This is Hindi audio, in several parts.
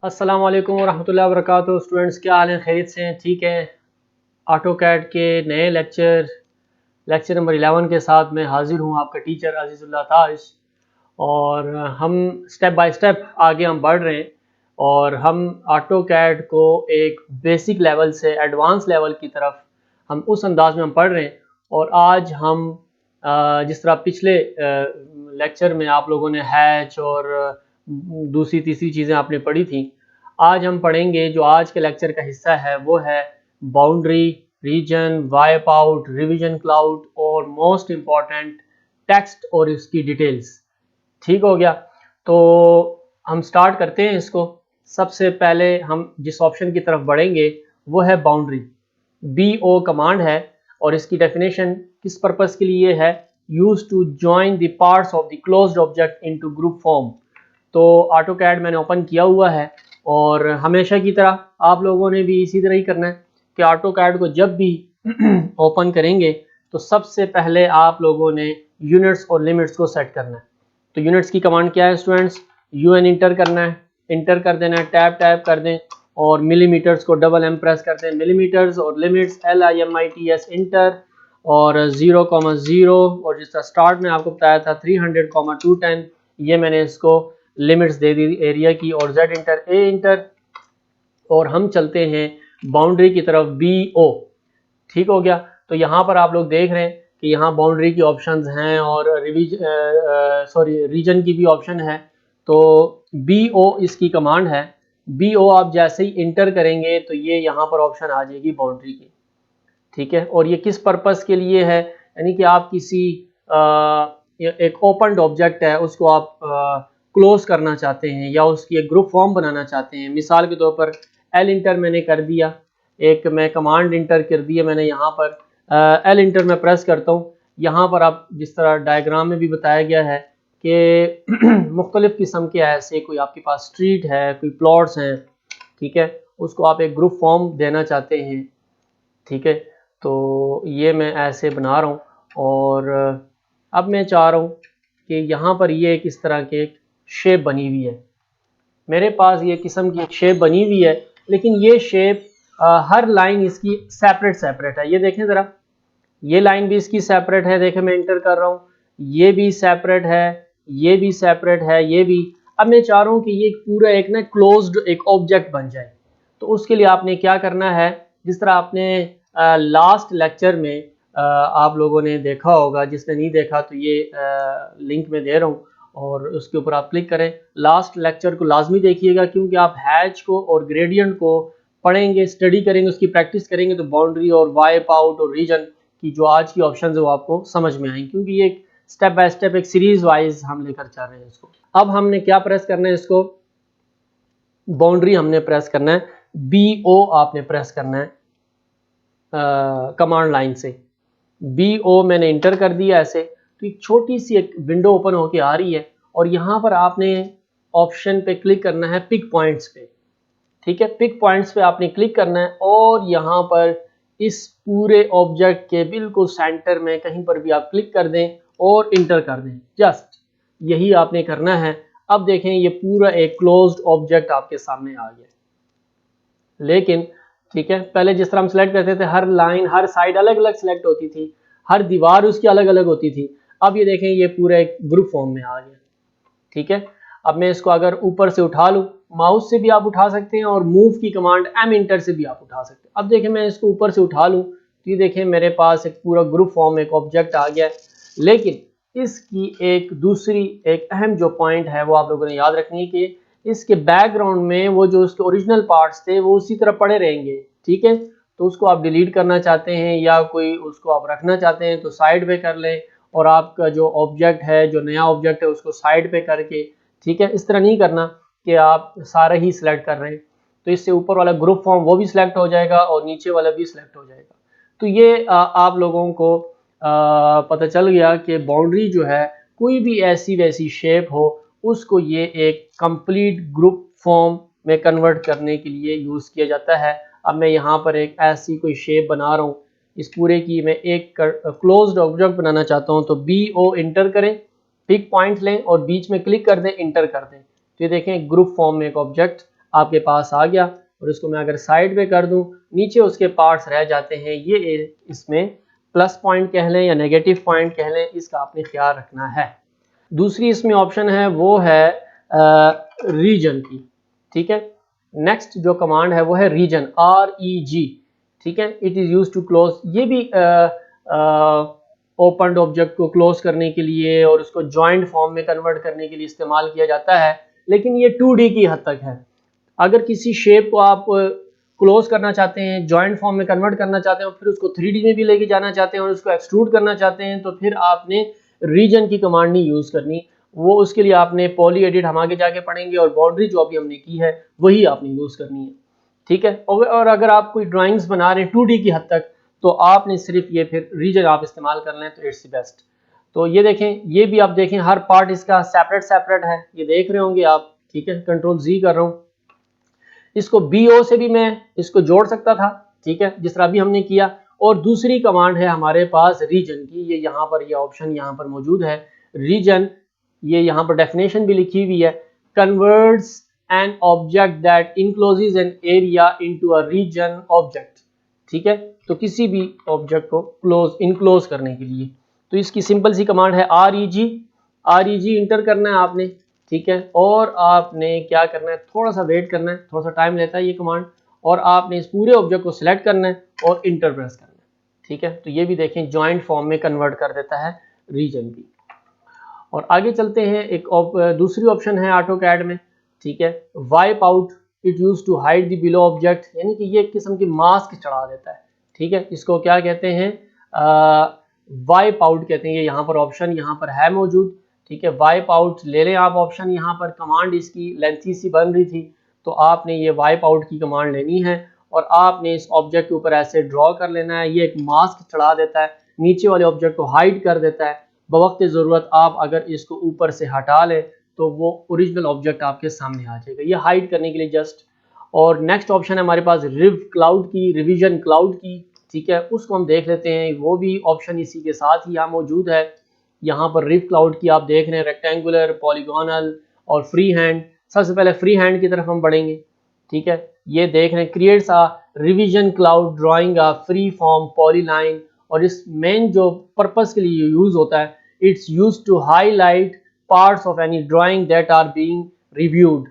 अस्सलाम वालेकुम वरहमतुल्लाहि वबरकातुहू। स्टूडेंट्स क्या हाल है? खैरियत से हैं? ठीक है। ऑटोकैड के नए लेक्चर नंबर 11 के साथ मैं हाजिर हूँ, आपका टीचर अजीज़ुल्लाह ताज। और हम स्टेप बाय स्टेप आगे हम बढ़ रहे हैं और हम ऑटोकैड को एक बेसिक लेवल से एडवांस लेवल की तरफ हम उस अंदाज में हम पढ़ रहे हैं। और आज हम जिस तरह पिछले लेक्चर में आप लोगों ने हैच और दूसरी तीसरी चीज़ें आपने पढ़ी थी, आज हम पढ़ेंगे जो आज के लेक्चर का हिस्सा है वो है boundary, region, wipe out, revision cloud और मोस्ट इम्पॉर्टेंट टेक्स्ट और इसकी डिटेल्स। ठीक हो गया? तो हम स्टार्ट करते हैं इसको। सबसे पहले हम जिस ऑप्शन की तरफ बढ़ेंगे वो है बाउंड्री। BO कमांड है और इसकी डेफिनेशन किस पर्पस के लिए है? Use to join the parts of the closed object into group form. तो ऑटोकैड मैंने ओपन किया हुआ है और हमेशा की तरह आप लोगों ने भी इसी तरह ही करना है कि ऑटोकैड को जब भी ओपन करेंगे तो सबसे पहले आप लोगों ने यूनिट्स और लिमिट्स को सेट करना है। तो यूनिट्स की कमांड क्या है स्टूडेंट्स? UN इंटर करना है, इंटर कर देना है, टैप कर दें और मिलीमीटर्स को डबल M प्रेस कर दें, मिलीमीटर्स। और लिमिट्स LIMITS इंटर और 0,0 और जिस तरह स्टार्ट में आपको बताया था 300,210, ये मैंने इसको लिमिट्स दे दी एरिया की। और Z इंटर, A इंटर और हम चलते हैं बाउंड्री की तरफ BO। ठीक हो गया? तो यहाँ पर आप लोग देख रहे हैं कि यहाँ बाउंड्री की ऑप्शंस हैं और रीजन की भी ऑप्शन है। तो BO इसकी कमांड है। BO आप जैसे ही इंटर करेंगे तो ये यहाँ पर ऑप्शन आ जाएगी बाउंड्री की। ठीक है? और ये किस पर्पस के लिए है? यानी कि आप किसी एक ओपन ऑब्जेक्ट है उसको आप क्लोज करना चाहते हैं या उसकी एक ग्रुप फॉर्म बनाना चाहते हैं। मिसाल के तौर पर L इंटर मैंने कर दिया, एक मैं कमांड इंटर कर दिया मैंने यहाँ पर L इंटर में प्रेस करता हूँ। यहाँ पर आप जिस तरह डायग्राम में भी बताया गया है कि मुख्तलिफ किस्म के ऐसे कोई आपके पास स्ट्रीट है, कोई प्लॉट्स हैं, ठीक है, उसको आप एक ग्रुप फॉर्म देना चाहते हैं। ठीक है? तो ये मैं ऐसे बना रहा हूँ और अब मैं चाह रहा हूँ कि यहाँ पर ये एक इस तरह की एक शेप बनी हुई है। मेरे पास ये किस्म की एक शेप बनी हुई है, लेकिन ये शेप हर लाइन इसकी सेपरेट है। ये देखें ज़रा, ये लाइन भी इसकी सेपरेट है। देखें मैं इंटर कर रहा हूँ, ये भी सेपरेट है, ये भी सेपरेट है, ये भी। अब मैं चाह रहा हूँ कि ये पूरा एक ना क्लोज्ड एक ऑब्जेक्ट बन जाए। तो उसके लिए आपने क्या करना है, जिस तरह आपने लास्ट लेक्चर में आप लोगों ने देखा होगा, जिसने नहीं देखा तो ये लिंक में दे रहा हूँ और उसके ऊपर आप क्लिक करें। लास्ट लेक्चर को लाजमी देखिएगा क्योंकि आप हैच को और ग्रेडियंट को पढ़ेंगे, स्टडी करेंगे, उसकी प्रैक्टिस करेंगे तो बाउंड्री और वाइप आउट और रीजन की जो आज की ऑप्शंस है वो आपको समझ में आएंगे, क्योंकि ये स्टेप बाय स्टेप एक सीरीज वाइज हम लेकर चल रहे हैं इसको। अब हमने क्या प्रेस करना है, इसको बाउंड्री हमने प्रेस करना है, BO आपने प्रेस करना है कमांड लाइन से। BO मैंने इंटर कर दिया ऐसे, तो एक छोटी सी एक विंडो ओपन होके आ रही है और यहाँ पर आपने ऑप्शन पे क्लिक करना है पिक पॉइंट्स पे। ठीक है? पिक पॉइंट्स पे आपने क्लिक करना है और यहाँ पर इस पूरे ऑब्जेक्ट के बिल्कुल सेंटर में कहीं पर भी आप क्लिक कर दें और इंटर कर दें। जस्ट यही आपने करना है। अब देखें ये पूरा एक क्लोज्ड ऑब्जेक्ट आपके सामने आ गया। लेकिन ठीक है, पहले जिस तरह हम सेलेक्ट करते थे हर लाइन हर साइड अलग अलग सेलेक्ट होती थी, हर दीवार उसकी अलग अलग होती थी। अब ये देखें ये पूरा एक ग्रुप फॉर्म में आ गया। ठीक है? अब मैं इसको अगर ऊपर से उठा लूँ, माउस से भी आप उठा सकते हैं और मूव की कमांड M इंटर से भी आप उठा सकते हैं। अब देखें मैं इसको ऊपर से उठा लूँ तो ये देखें मेरे पास एक पूरा ग्रुप फॉर्म एक ऑब्जेक्ट आ गया है। लेकिन इसकी एक दूसरी एक अहम जो पॉइंट है वो आप लोगों ने याद रखनी है कि इसके बैकग्राउंड में वो जो उसके ओरिजिनल पार्ट्स थे वो उसी तरह पड़े रहेंगे। ठीक है? तो उसको आप डिलीट करना चाहते हैं या कोई उसको आप रखना चाहते हैं तो साइड पे कर लें और आपका जो ऑब्जेक्ट है, जो नया ऑब्जेक्ट है, उसको साइड पे करके, ठीक है, इस तरह नहीं करना कि आप सारा ही सिलेक्ट कर रहे हैं। तो इससे ऊपर वाला ग्रुप फॉर्म वो भी सिलेक्ट हो जाएगा और नीचे वाला भी सिलेक्ट हो जाएगा। तो ये आप लोगों को पता चल गया कि बाउंड्री जो है कोई भी ऐसी वैसी शेप हो उसको ये एक कंप्लीट ग्रुप फॉर्म में कन्वर्ट करने के लिए यूज़ किया जाता है। अब मैं यहाँ पर एक ऐसी कोई शेप बना रहा हूँ, इस पूरे की मैं एक क्लोज्ड ऑब्जेक्ट बनाना चाहता हूँ। तो BO इंटर करें, पिक पॉइंट लें और बीच में क्लिक कर दें, इंटर कर दें। तो ये देखें ग्रुप फॉर्म में एक ऑब्जेक्ट आपके पास आ गया। और इसको मैं अगर साइड पे कर दूं, नीचे उसके पार्ट्स रह जाते हैं, ये इसमें प्लस पॉइंट कह लें या नेगेटिव पॉइंट कह लें, इसका आपने ख्याल रखना है। दूसरी इसमें ऑप्शन है वो है रीजन की, ठीक है। नेक्स्ट जो कमांड है वो है रीजन, REG, ठीक है। It is use to close, ये भी ओपन ऑब्जेक्ट को क्लोज करने के लिए और उसको जॉइंट फॉर्म में कन्वर्ट करने के लिए इस्तेमाल किया जाता है, लेकिन ये 2D की हद तक है। अगर किसी शेप को आप क्लोज करना चाहते हैं, जॉइंट फॉर्म में कन्वर्ट करना चाहते हैं और फिर उसको 3D में भी लेके जाना चाहते हैं और उसको एक्सट्रूड करना चाहते हैं, तो फिर आपने रीजन की कमांड नहीं यूज़ करनी, वो उसके लिए आपने पॉली एडिट हम आगे जाके पढ़ेंगे, और बाउंड्री जो अभी हमने की है वही आपने यूज़ करनी है, ठीक है। और अगर आप कोई ड्राइंग्स बना रहे हैं 2D की हद तक, तो आपने सिर्फ ये फिर रीजन आप इस्तेमाल कर लें तो इट्स बेस्ट। तो ये देखें, ये भी आप देखें हर पार्ट इसका सेपरेट सेपरेट है, ये देख रहे होंगे आप, ठीक है। कंट्रोल Z कर रहा हूँ, इसको BO से भी मैं इसको जोड़ सकता था, ठीक है, जिस तरह भी हमने किया। और दूसरी कमांड है हमारे पास रीजन की, ये यहाँ पर ये ऑप्शन यहाँ पर मौजूद है, रीजन। ये यहाँ पर डेफिनेशन भी लिखी हुई है, converts an object that encloses an area into a region object, ठीक है। तो किसी भी ऑब्जेक्ट को इनक्लोज करने के लिए, तो इसकी सिंपल सी कमांड है REG इंटर करना है आपने, ठीक है। और आपने क्या करना है, थोड़ा सा वेट करना है, थोड़ा सा टाइम लेता है ये कमांड, और आपने इस पूरे ऑब्जेक्ट को सिलेक्ट करना है और इंटर प्रेस करना है, ठीक है। तो ये भी देखें जॉइंट फॉर्म में कन्वर्ट कर देता है रीजन भी। और आगे चलते हैं, एक दूसरी ऑप्शन है AutoCAD में, ठीक है, wipe out, it use to hide the below object, यानी कि ये एक किस्म की मास्क चढ़ा देता है, ठीक है। इसको क्या कहते हैं, वाइप आउट कहते हैं। ये यहाँ पर ऑप्शन यहाँ पर है मौजूद, ठीक है। वाइप आउट ले लें आप ऑप्शन, यहाँ पर कमांड इसकी लेंथी सी बन रही थी, तो आपने ये वाइप आउट की कमांड लेनी है और आपने इस ऑब्जेक्ट के ऊपर ऐसे ड्रॉ कर लेना है। ये एक मास्क चढ़ा देता है, नीचे वाले ऑब्जेक्ट को हाइड कर देता है। बवक्त ज़रूरत आप अगर इसको ऊपर से हटा लें तो वो ओरिजिनल ऑब्जेक्ट आपके सामने आ जाएगा, ये हाइड करने के लिए जस्ट। और नेक्स्ट ऑप्शन है हमारे पास रिव क्लाउड की, रिवीजन क्लाउड की, ठीक है, उसको हम देख लेते हैं। वो भी ऑप्शन इसी के साथ ही यहाँ मौजूद है। यहाँ पर रिव क्लाउड की आप देख रहे हैं, रेक्टेंगुलर, पॉलीगोनल और फ्री हैंड। सबसे पहले फ्री हैंड की तरफ हम बढ़ेंगे, ठीक है। ये देख रहे हैं, creates a revision cloud drawing a free form polyline. और इस मेन जो पर्पस के लिए यूज होता है, it's use to highlight parts of any drawing that are being reviewed,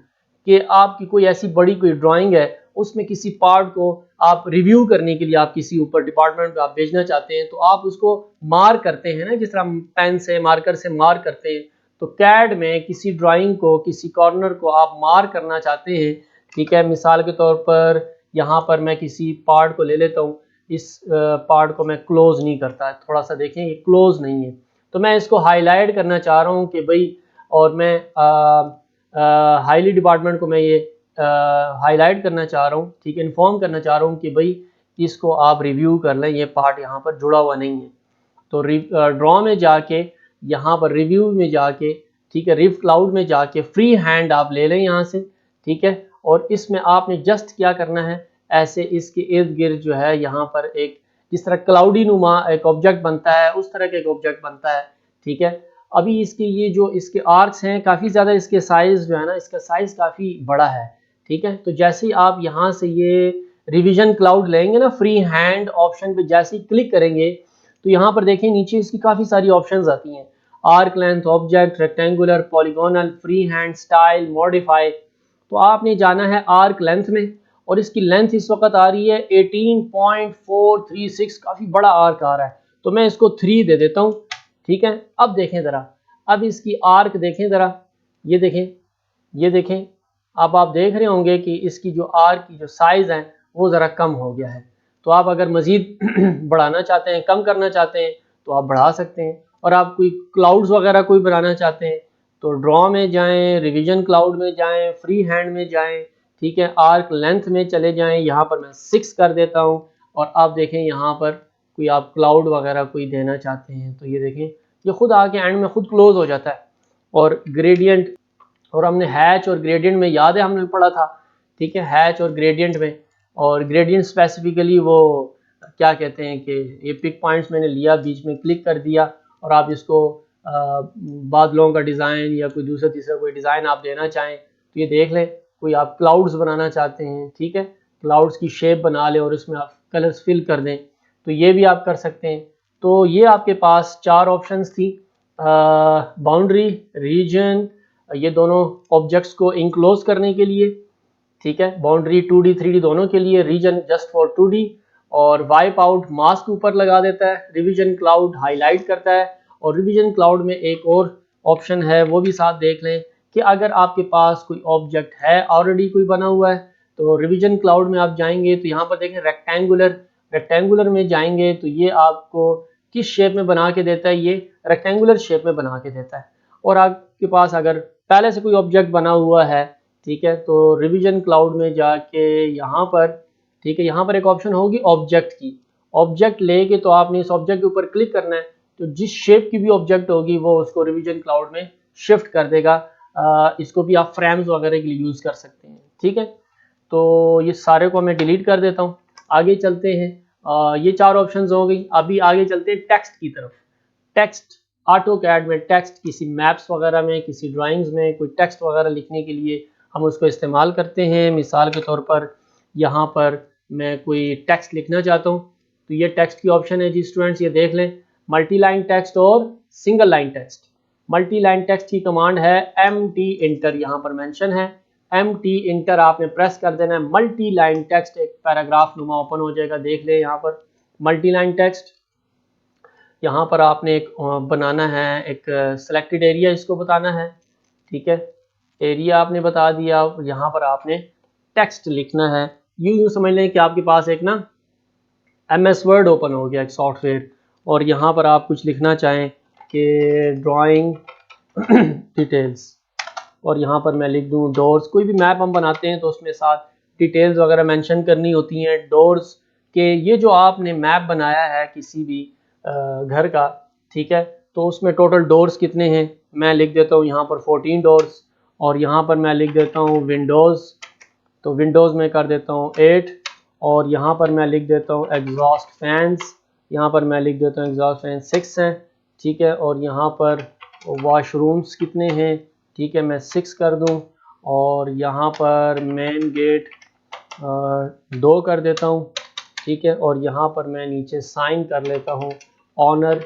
कि आपकी कोई ऐसी बड़ी कोई ड्राइंग है, उसमें किसी पार्ट को आप रिव्यू करने के लिए आप किसी ऊपर डिपार्टमेंट पे आप भेजना चाहते हैं, तो आप उसको मार्क करते हैं ना, जिस तरह हम पेन से मार्कर से मार्क करते हैं। तो कैड में किसी ड्राइंग को, किसी कॉर्नर को आप मार्क करना चाहते हैं, ठीक है। मिसाल के तौर पर यहाँ पर मैं किसी पार्ट को ले लेता हूँ, इस पार्ट को मैं क्लोज नहीं करता, थोड़ा सा देखें ये क्लोज नहीं है, तो मैं इसको हाईलाइट करना चाह रहा हूँ कि भाई, और मैं हाईली डिपार्टमेंट को मैं ये हाईलाइट करना चाह रहा हूँ, ठीक है, इन्फॉर्म करना चाह रहा हूँ कि भाई इसको आप रिव्यू कर लें, ये पार्ट यहाँ पर जुड़ा हुआ नहीं है। तो ड्रॉ में जाके, यहाँ पर रिव्यू में जाके, ठीक है, रिव क्लाउड में जाके फ्री हैंड आप ले लें यहाँ से, ठीक है। और इसमें आपने जस्ट क्या करना है, ऐसे इसके इर्द गिर्द जो है यहाँ पर एक, जिस तरह क्लाउडी नुमा एक ऑब्जेक्ट बनता है, उस तरह का एक ऑब्जेक्ट बनता है, ठीक है। अभी इसके ये जो इसके आर्क्स हैं काफ़ी ज़्यादा, इसके साइज़ जो है ना, इसका साइज़ काफ़ी बड़ा है, ठीक है। तो जैसे ही आप यहाँ से ये रिवीजन क्लाउड लेंगे ना, फ्री हैंड ऑप्शन पे जैसे ही क्लिक करेंगे, तो यहाँ पर देखें नीचे इसकी काफ़ी सारी ऑप्शंस आती हैं, arc length, object, rectangular, polygonal, free hand, style, modify. तो आपने जाना है आर्क लेंथ में, और इसकी लेंथ इस वक्त आ रही है 18.436, काफ़ी बड़ा आर्क आ रहा है, तो मैं इसको 3 दे देता हूँ, ठीक है। अब देखें ज़रा, अब इसकी आर्क देखें ज़रा, ये देखें, ये देखें, अब आप देख रहे होंगे कि इसकी जो आर्क की जो साइज़ है वो ज़रा कम हो गया है। तो आप अगर मज़ीद बढ़ाना चाहते हैं, कम करना चाहते हैं, तो आप बढ़ा सकते हैं। और आप कोई क्लाउड्स वगैरह कोई बनाना चाहते हैं, तो ड्रॉ में जाएं, रिवीजन क्लाउड में जाएं, फ्री हैंड में जाएं, ठीक है, आर्क लेंथ में चले जाएं, यहाँ पर मैं 6 कर देता हूँ। और आप देखें यहाँ पर कोई आप क्लाउड वगैरह कोई देना चाहते हैं, तो ये देखें ये खुद आके एंड में खुद क्लोज हो जाता है। और ग्रेडियंट, और हमने हैच और ग्रेडियंट में, याद है हमने पढ़ा था, ठीक है, हैच और ग्रेडियंट में। और ग्रेडियंट स्पेसिफिकली वो क्या कहते हैं कि ये पिक पॉइंट्स मैंने लिया, बीच में क्लिक कर दिया, और आप इसको बादलों का डिज़ाइन या कोई दूसरा तीसरा कोई डिज़ाइन आप देना चाहें तो ये देख लें, कोई आप क्लाउड्स बनाना चाहते हैं, ठीक है, क्लाउड्स की शेप बना लें और उसमें आप कलर्स फिल कर दें, तो ये भी आप कर सकते हैं। तो ये आपके पास 4 ऑप्शंस थी, बाउंड्री, रीजन, ये दोनों ऑब्जेक्ट्स को इंक्लोज करने के लिए, ठीक है, बाउंड्री 2D 3D दोनों के लिए, रीजन जस्ट फॉर 2D, और वाइप आउट मास्क ऊपर लगा देता है, रिवीजन क्लाउड हाईलाइट करता है, और रिवीजन क्लाउड में एक और ऑप्शन है वो भी साथ देख लें कि अगर आपके पास कोई ऑब्जेक्ट है ऑलरेडी कोई बना हुआ है, तो रिवीजन क्लाउड में आप जाएंगे तो यहाँ पर देखें रेक्टेंगुलर में जाएंगे तो ये आपको किस शेप में बना के देता है, ये रेक्टेंगुलर शेप में बना के देता है। और आपके पास अगर पहले से कोई ऑब्जेक्ट बना हुआ है, ठीक है, तो रिवीजन क्लाउड में जाके यहाँ पर, ठीक है, यहाँ पर एक ऑप्शन होगी ऑब्जेक्ट की, ऑब्जेक्ट लेके तो आपने इस ऑब्जेक्ट के ऊपर क्लिक करना है, तो जिस शेप की भी ऑब्जेक्ट होगी वो उसको रिवीजन क्लाउड में शिफ्ट कर देगा। इसको भी आप फ्रेम्स वगैरह के लिए यूज़ कर सकते हैं, ठीक है। तो ये सारे को मैं डिलीट कर देता हूँ, आगे चलते हैं। ये 4 ऑप्शंस हो गई। अभी आगे चलते हैं टेक्स्ट की तरफ। टेक्स्ट, ऑटोकैड में टेक्स्ट किसी मैप्स वगैरह में, किसी ड्राइंग्स में कोई टेक्स्ट वगैरह लिखने के लिए हम उसको इस्तेमाल करते हैं। मिसाल के तौर पर यहाँ पर मैं कोई टेक्स्ट लिखना चाहता हूँ, तो ये टेक्स्ट की ऑप्शन है जी स्टूडेंट्स, ये देख लें, मल्टी लाइन टेक्स्ट और single line text. Multi line text की कमांड है MT इंटर, यहाँ पर मेंशन है MT इंटर, आपने प्रेस कर देना है, मल्टी लाइन टेक्स्ट एक पैराग्राफ नुमा ओपन हो जाएगा, देख ले यहाँ पर मल्टी लाइन टेक्स्ट। यहाँ पर आपने एक बनाना है, एक सिलेक्टेड एरिया इसको बताना है, ठीक है, एरिया आपने बता दिया, यहाँ पर आपने टेक्स्ट लिखना है। यूँ समझ लें कि आपके पास एक ना MS वर्ड ओपन हो गया, एक सॉफ्टवेयर, और यहाँ पर आप कुछ लिखना चाहें कि ड्राइंग डिटेल्स, और यहाँ पर मैं लिख दूँ डोर्स। कोई भी मैप हम बनाते हैं तो उसमें साथ डिटेल्स वगैरह मेंशन करनी होती हैं डोर्स के। ये जो आपने मैप बनाया है किसी भी घर का, ठीक है, तो उसमें टोटल डोर्स कितने हैं, मैं लिख देता हूँ यहाँ पर 14 डोर्स, और यहाँ पर मैं लिख देता हूँ विंडोज़, तो विंडोज़ में कर देता हूँ 8, और यहाँ पर मैं लिख देता हूँ एग्जॉस्ट फैंस, यहाँ पर मैं लिख देता हूँ एग्जॉस्ट फैन 6 हैं, ठीक है, और यहाँ पर वॉशरूम्स कितने हैं, ठीक है, मैं 6 कर दूँ, और यहाँ पर मेन गेट 2 कर देता हूँ, ठीक है, और यहाँ पर मैं नीचे साइन कर लेता हूँ ऑनर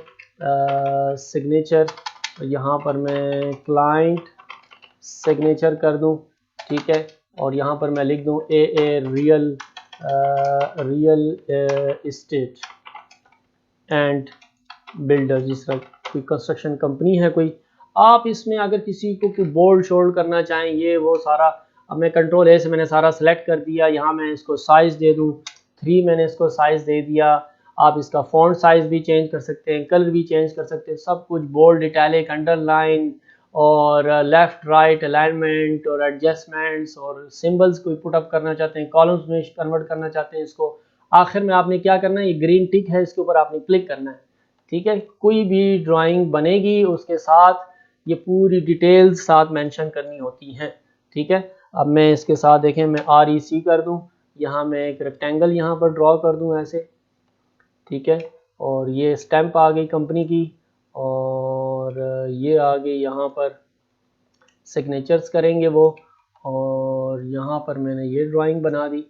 सिग्नेचर, यहाँ पर मैं क्लाइंट सिग्नेचर कर दूँ, ठीक है, और यहाँ पर मैं लिख दूँ AA real estate and builder, जिस तरह कोई कंस्ट्रक्शन कंपनी है कोई। आप इसमें अगर किसी को कोई बोल्ड शोल्ड करना चाहें, ये वो सारा, अब मैं कंट्रोल A से मैंने सारा सेलेक्ट कर दिया, यहाँ मैं इसको साइज़ दे दूँ 3, मैंने इसको साइज़ दे दिया। आप इसका फॉन्ट साइज़ भी चेंज कर सकते हैं, कलर भी चेंज कर सकते हैं, सब कुछ बोल्ड, इटैलिक, अंडरलाइन और लेफ़्ट राइट अलाइनमेंट और एडजस्टमेंट्स और सिंबल्स कोई पुटअप करना चाहते हैं, कॉलम्स में कन्वर्ट करना चाहते हैं इसको। आखिर में आपने क्या करना है, ये ग्रीन टिक है, इसके ऊपर आपने क्लिक करना है, ठीक है। कोई भी ड्राइंग बनेगी उसके साथ ये पूरी डिटेल्स साथ मेंशन करनी होती हैं, ठीक है। अब मैं इसके साथ देखें, मैं REC कर दूं, यहाँ मैं एक रेक्टेंगल यहाँ पर ड्रॉ कर दूं ऐसे, ठीक है, और ये स्टैम्प आ गई कंपनी की, और ये आ गई यहाँ पर सिग्नेचर्स करेंगे वो, और यहाँ पर मैंने ये ड्राइंग बना दी।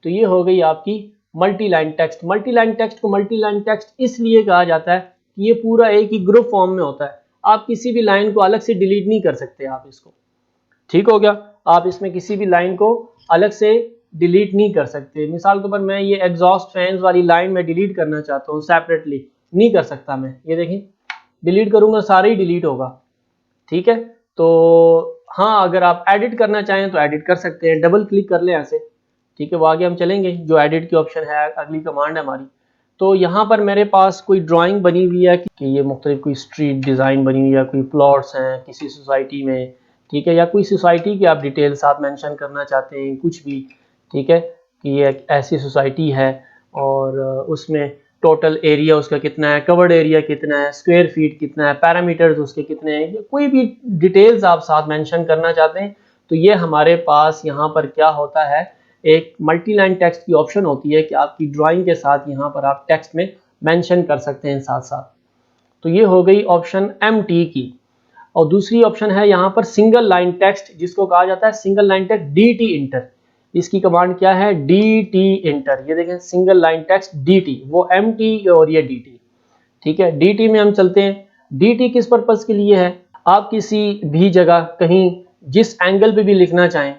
तो ये हो गई आपकी multi line text. Multi line text को मल्टी लाइन टेक्स्ट इसलिए कहा जाता है कि ये पूरा एक ही ग्रुप फॉर्म में होता है, आप किसी भी लाइन को अलग से डिलीट नहीं कर सकते आप इसको, ठीक हो गया। आप इसमें किसी भी लाइन को अलग से डिलीट नहीं कर सकते। मिसाल के तौर पर मैं ये एग्जॉस्ट फैंस वाली लाइन में डिलीट करना चाहता हूँ सेपरेटली, नहीं कर सकता मैं, ये देखें डिलीट करूँगा सारा ही डिलीट होगा, ठीक है। तो हाँ, अगर आप एडिट करना चाहें तो एडिट कर सकते हैं, डबल क्लिक कर लें ऐसे, ठीक है, वो आगे हम चलेंगे, जो एडिट की ऑप्शन है अगली कमांड है हमारी। तो यहाँ पर मेरे पास कोई ड्राइंग बनी हुई है कि ये मुख्तलिफ कोई स्ट्रीट डिज़ाइन बनी हुई है, कोई प्लॉट्स हैं किसी सोसाइटी में, ठीक है, या कोई सोसाइटी की आप डिटेल साथ मेंशन करना चाहते हैं कुछ भी, ठीक है, कि ये एक ऐसी सोसाइटी है और उसमें टोटल एरिया उसका कितना है, कवर्ड एरिया कितना है, स्क्वायर फीट कितना है, पैरामीटर्स उसके कितने हैं, कोई भी डिटेल्स आप साथ मेंशन करना चाहते हैं, तो ये हमारे पास यहाँ पर क्या होता है, एक मल्टी लाइन टेक्स्ट की ऑप्शन होती है कि आपकी ड्राइंग के साथ यहाँ पर आप टेक्स्ट में मेंशन कर सकते हैं साथ साथ। तो ये हो गई ऑप्शन MT की। और दूसरी ऑप्शन है यहाँ पर सिंगल लाइन टेक्स्ट, जिसको कहा जाता है single line text DT inter. इसकी कमांड क्या है? DT inter. ये देखें सिंगल लाइन टेक्स्ट DT, वो MT और ये DT। ठीक है, DT में हम चलते हैं। DT किस पर्पज के लिए है? आप किसी भी जगह कहीं जिस एंगल पे भी लिखना चाहें,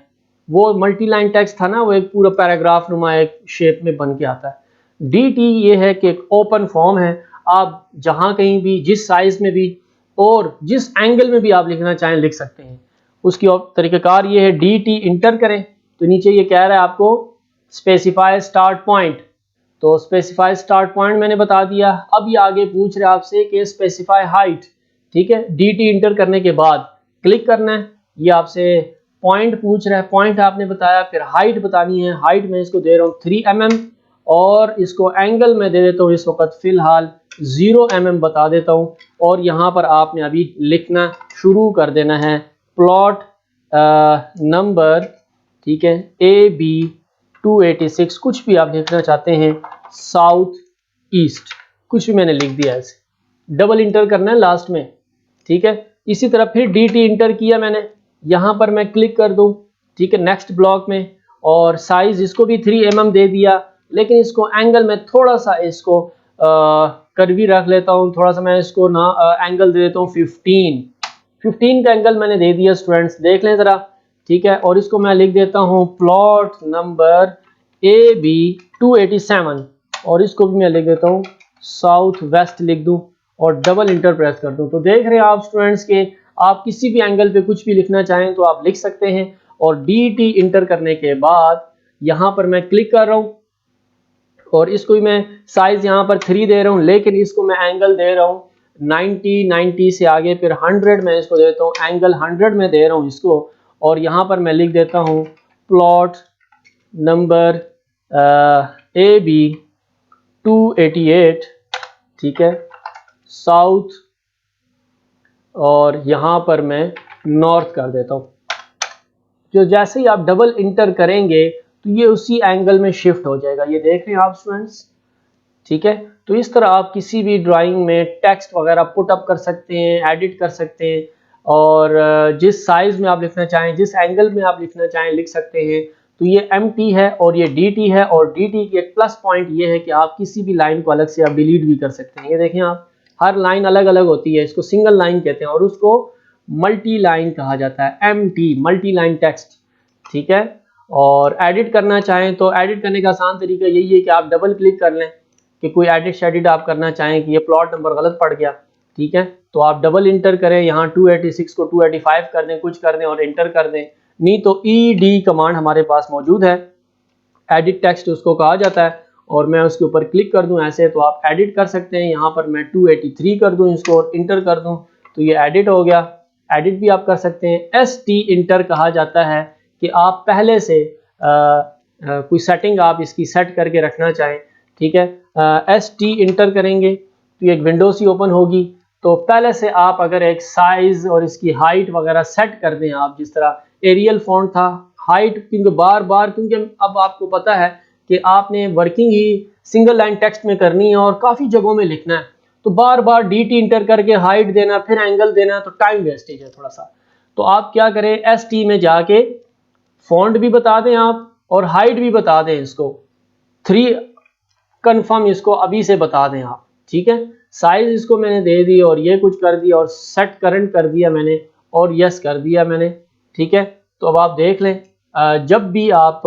वो मल्टी लाइन टेक्स्ट था ना, वो एक पूरा पैराग्राफ नुमा एक शेप में बन के आता है। DT ये है कि एक ओपन फॉर्म है, आप जहां कहीं भी जिस साइज में भी और जिस एंगल में भी आप लिखना चाहें लिख सकते हैं। उसकी तरीक़ाकार ये है, DT इंटर करें तो नीचे ये कह रहा है आपको स्पेसिफाई स्टार्ट पॉइंट, तो स्पेसिफाई स्टार्ट पॉइंट मैंने बता दिया। अब ये आगे पूछ रहे आपसे कि स्पेसिफाई हाइट। ठीक है, DT इंटर करने के बाद क्लिक करना है, ये आपसे पॉइंट पूछ रहा है, पॉइंट आपने बताया, फिर हाइट बतानी है। हाइट में इसको दे रहा हूँ 3 mm और इसको एंगल में दे देता हूँ इस वक्त फिलहाल 0 mm बता देता हूँ। और यहाँ पर आपने अभी लिखना शुरू कर देना है प्लॉट नंबर, ठीक है, AB 286, कुछ भी आप लिखना चाहते हैं, साउथ ईस्ट, कुछ भी मैंने लिख दिया ऐसे, डबल इंटर करना है लास्ट में। ठीक है, इसी तरह फिर DT इंटर किया मैंने, यहाँ पर मैं क्लिक कर दूँ, ठीक है, नेक्स्ट ब्लॉक में, और साइज इसको भी 3 mm दे दिया, लेकिन इसको एंगल में थोड़ा सा इसको कर्वी रख लेता हूँ, थोड़ा सा मैं इसको ना एंगल दे देता हूँ 15 का एंगल मैंने दे दिया स्टूडेंट्स, देख लें ज़रा। ठीक है, और इसको मैं लिख देता हूँ प्लॉट नंबर AB 287 और इसको भी मैं लिख देता हूँ साउथ वेस्ट लिख दूँ और डबल इंटर प्रेस कर दूँ। तो देख रहे हैं आप स्टूडेंट्स के आप किसी भी एंगल पे कुछ भी लिखना चाहें तो आप लिख सकते हैं। और DT इंटर करने के बाद यहाँ पर मैं क्लिक कर रहा हूँ और इसको भी मैं साइज यहाँ पर 3 दे रहा हूँ, लेकिन इसको मैं एंगल दे रहा हूँ 90 से आगे फिर 100 में इसको देता हूँ, एंगल 100 में दे रहा हूँ इसको। और यहाँ पर मैं लिख देता हूँ प्लॉट नंबर AB 288, ठीक है, साउथ, और यहाँ पर मैं नॉर्थ कर देता हूँ। जो जैसे ही आप डबल इंटर करेंगे तो ये उसी एंगल में शिफ्ट हो जाएगा, ये देख रहे हैं आप स्टूडेंट्स। ठीक है, तो इस तरह आप किसी भी ड्राइंग में टेक्स्ट वगैरह पुट अप कर सकते हैं, एडिट कर सकते हैं, और जिस साइज में आप लिखना चाहें, जिस एंगल में आप लिखना चाहें लिख सकते हैं। तो ये MT है और ये DT है, और DT की एक प्लस पॉइंट ये है कि आप किसी भी लाइन को अलग से आप डिलीट भी कर सकते हैं। ये देखें आप, हर लाइन अलग अलग होती है, इसको सिंगल लाइन कहते हैं और उसको मल्टी लाइन कहा जाता है, MT मल्टी लाइन टेक्स्ट। ठीक है, और एडिट करना चाहें तो एडिट करने का आसान तरीका यही है कि आप डबल क्लिक कर लें कि कोई एडिट शेडिट आप करना चाहें कि ये प्लॉट नंबर गलत पड़ गया। ठीक है, तो आप डबल इंटर करें, यहाँ 286 को 285 कर दें, कुछ कर दें और इंटर कर दें। नहीं तो ED कमांड हमारे पास मौजूद है, एडिट टेक्स्ट उसको कहा जाता है, और मैं उसके ऊपर क्लिक कर दूं ऐसे तो आप एडिट कर सकते हैं। यहाँ पर मैं 283 कर दूं इसको और इंटर कर दूं तो ये एडिट हो गया। एडिट भी आप कर सकते हैं। ST इंटर कहा जाता है कि आप पहले से कोई सेटिंग आप इसकी सेट करके रखना चाहें। ठीक है, ST इंटर करेंगे तो एक विंडो सी ओपन होगी, तो पहले से आप अगर एक साइज और इसकी हाइट वगैरह सेट कर दें, आप जिस तरह एरियल फॉन्ट था, हाइट क्योंकि बार बार, क्योंकि अब आपको पता है कि आपने वर्किंग ही सिंगल लाइन टेक्स्ट में करनी है और काफ़ी जगहों में लिखना है, तो बार बार DT इंटर करके हाइट देना फिर एंगल देना तो टाइम वेस्टेज है थोड़ा सा। तो आप क्या करें, ST में जाके फॉन्ट भी बता दें आप और हाइट भी बता दें, इसको 3 कन्फर्म इसको अभी से बता दें आप। ठीक है, साइज इसको मैंने दे दी और ये कुछ कर दिया और सेट करंट कर दिया मैंने और यस कर दिया मैंने। ठीक है, तो अब आप देख लें, जब भी आप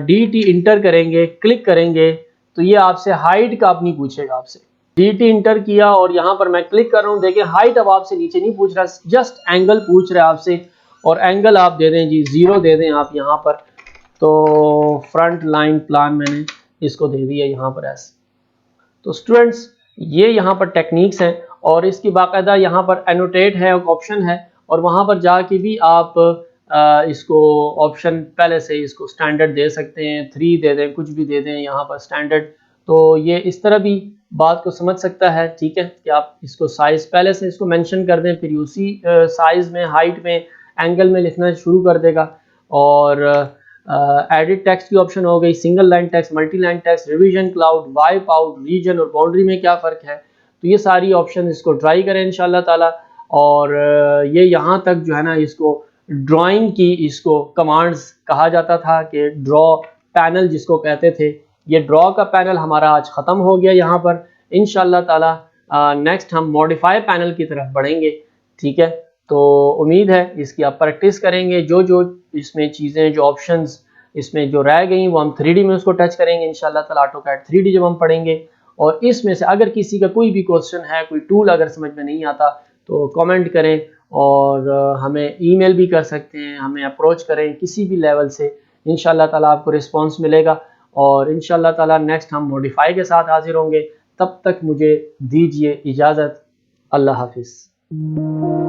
DT इंटर करेंगे, क्लिक करेंगे, तो ये आपसे हाइट का नहीं पूछेगा। आपसे DT इंटर किया और यहाँ पर मैं क्लिक कर रहा हूँ, देखिए हाइट अब आपसे नीचे नहीं पूछ रहा, जस्ट एंगल पूछ रहा है आपसे, और एंगल आप दे दें जी 0 दे दें आप यहाँ पर। तो फ्रंट लाइन प्लान मैंने इसको दे दिया यहाँ पर ऐसे। तो स्टूडेंट्स ये यहाँ पर टेक्निक्स हैं और इसकी बाकायदा यहाँ पर एनोटेट है, एक ऑप्शन है, और वहाँ पर जाके भी आप इसको ऑप्शन पहले से इसको स्टैंडर्ड दे सकते हैं, 3 दे दें, कुछ भी दे दें यहाँ पर स्टैंडर्ड। तो ये इस तरह भी बात को समझ सकता है। ठीक है, कि आप इसको साइज पहले से इसको मेंशन कर दें, फिर उसी साइज में, हाइट में, एंगल में लिखना शुरू कर देगा। और एडिट टेक्स्ट की ऑप्शन हो गई, single line text, multi line text, revision, cloud, wipe out, region और बाउंड्री में क्या फ़र्क है, तो ये सारी ऑप्शन इसको ट्राई करें इंशाल्लाह ताला। और ये यहाँ तक जो है ना इसको ड्राइंग की इसको कमांड्स कहा जाता था कि ड्रॉ पैनल जिसको कहते थे। ये ड्रॉ का पैनल हमारा आज ख़त्म हो गया यहाँ पर। इंशाल्लाह ताला नेक्स्ट हम मॉडिफाई पैनल की तरफ बढ़ेंगे, ठीक है। तो उम्मीद है इसकी आप प्रैक्टिस करेंगे, जो जो इसमें चीज़ें जो ऑप्शंस इसमें जो रह गई वो हम 3D में उसको टच करेंगे इंशाल्लाह ताला। ऑटोकैड 3D जब हम पढ़ेंगे, और इसमें से अगर किसी का कोई भी क्वेश्चन है, कोई टूल अगर समझ में नहीं आता तो कमेंट करें, और हमें ईमेल भी कर सकते हैं, हमें अप्रोच करें किसी भी लेवल से, इंशाल्लाह ताला आपको रिस्पांस मिलेगा। और इंशाल्लाह ताला नेक्स्ट हम मॉडिफाई के साथ हाजिर होंगे। तब तक मुझे दीजिए इजाज़त। अल्लाह हाफिज़।